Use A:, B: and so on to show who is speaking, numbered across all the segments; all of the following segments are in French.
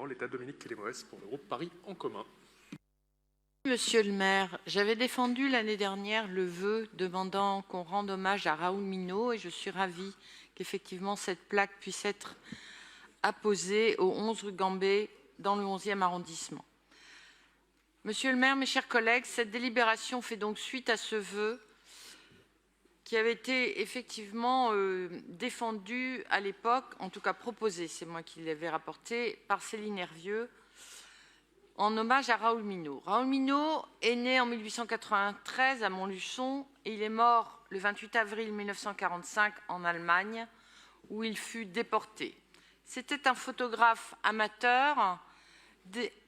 A: parole est à Dominique Kélémoès pour le groupe Paris en commun.
B: Monsieur le maire, j'avais défendu l'année dernière le vœu demandant qu'on rende hommage à Raoul Minot et je suis ravie qu'effectivement cette plaque puisse être apposée au 11 rue Gambet dans le 11e arrondissement. Monsieur le maire, mes chers collègues, cette délibération fait donc suite à ce vœu qui avait été effectivement défendu à l'époque, en tout cas proposé, c'est moi qui l'avais rapporté, par Céline Hervieux, en hommage à Raoul Minot. Raoul Minot est né en 1893 à Montluçon et il est mort le 28 avril 1945 en Allemagne, où il fut déporté. C'était un photographe amateur,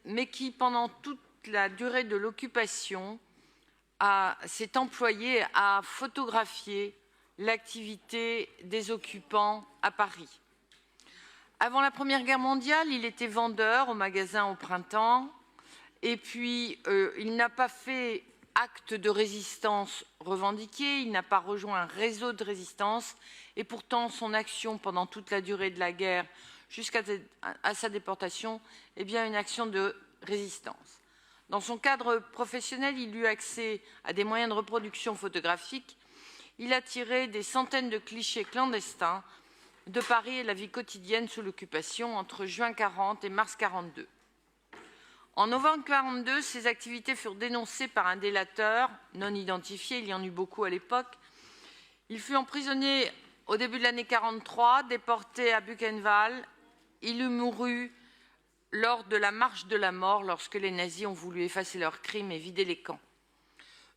B: mais qui, pendant toute la durée de l'occupation, s'est employé à photographier l'activité des occupants à Paris. Avant la Première Guerre mondiale, il était vendeur au magasin au Printemps et puis il n'a pas fait acte de résistance revendiqué, il n'a pas rejoint un réseau de résistance et pourtant son action pendant toute la durée de la guerre jusqu'à sa déportation est bien une action de résistance. Dans son cadre professionnel, il eut accès à des moyens de reproduction photographique. Il a tiré des centaines de clichés clandestins de Paris et la vie quotidienne sous l'occupation entre juin 40 et mars 42. En novembre 42, ses activités furent dénoncées par un délateur non identifié, il y en eut beaucoup à l'époque. Il fut emprisonné au début de l'année 43, déporté à Buchenwald. Il mourut lors de la marche de la mort, lorsque les nazis ont voulu effacer leurs crimes et vider les camps.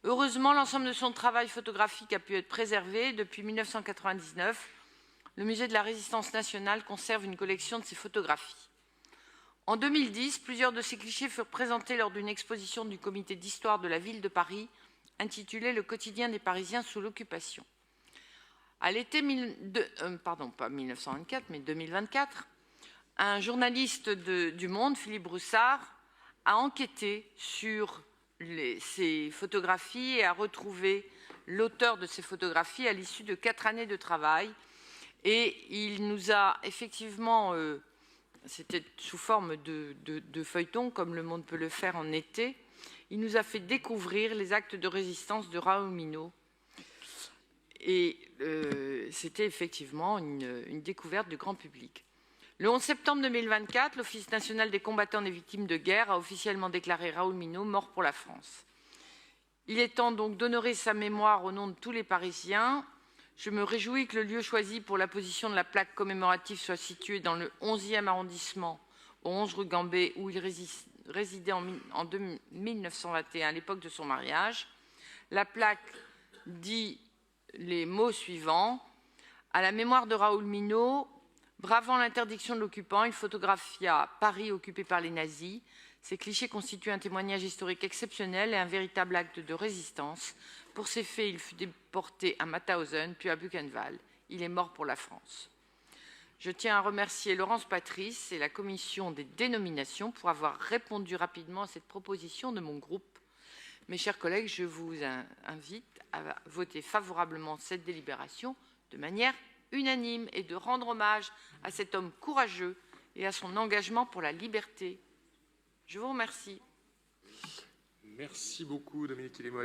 B: Heureusement, l'ensemble de son travail photographique a pu être préservé. Depuis 1999, le musée de la Résistance nationale conserve une collection de ses photographies. En 2010, plusieurs de ces clichés furent présentés lors d'une exposition du comité d'histoire de la ville de Paris, intitulée « Le quotidien des Parisiens sous l'occupation ». À l'été, pas 1924, mais 2024, un journaliste du Monde, Philippe Broussard, a enquêté sur ces photographies et a retrouvé l'auteur de ces photographies à l'issue de 4 années de travail. Et il nous a effectivement, c'était sous forme de feuilleton, comme Le Monde peut le faire en été, il nous a fait découvrir les actes de résistance de Raoul Minot. Et c'était effectivement une découverte du grand public. Le 11 septembre 2024, l'Office national des combattants et des victimes de guerre a officiellement déclaré Raoul Minot mort pour la France. Il est temps donc d'honorer sa mémoire au nom de tous les Parisiens. Je me réjouis que le lieu choisi pour l'apposition de la plaque commémorative soit situé dans le 11e arrondissement, au 11 rue Gambet, où il résidait en 1921, à l'époque de son mariage. La plaque dit les mots suivants. À la mémoire de Raoul Minot, bravant l'interdiction de l'occupant, il photographia Paris occupé par les nazis. Ces clichés constituent un témoignage historique exceptionnel et un véritable acte de résistance. Pour ces faits, il fut déporté à Mauthausen, puis à Buchenwald. Il est mort pour la France. Je tiens à remercier Laurence Patrice et la commission des dénominations pour avoir répondu rapidement à cette proposition de mon groupe. Mes chers collègues, je vous invite à voter favorablement cette délibération de manière unanime et de rendre hommage à cet homme courageux et à son engagement pour la liberté. Je vous remercie.
A: Merci beaucoup, Dominique Kélémoès.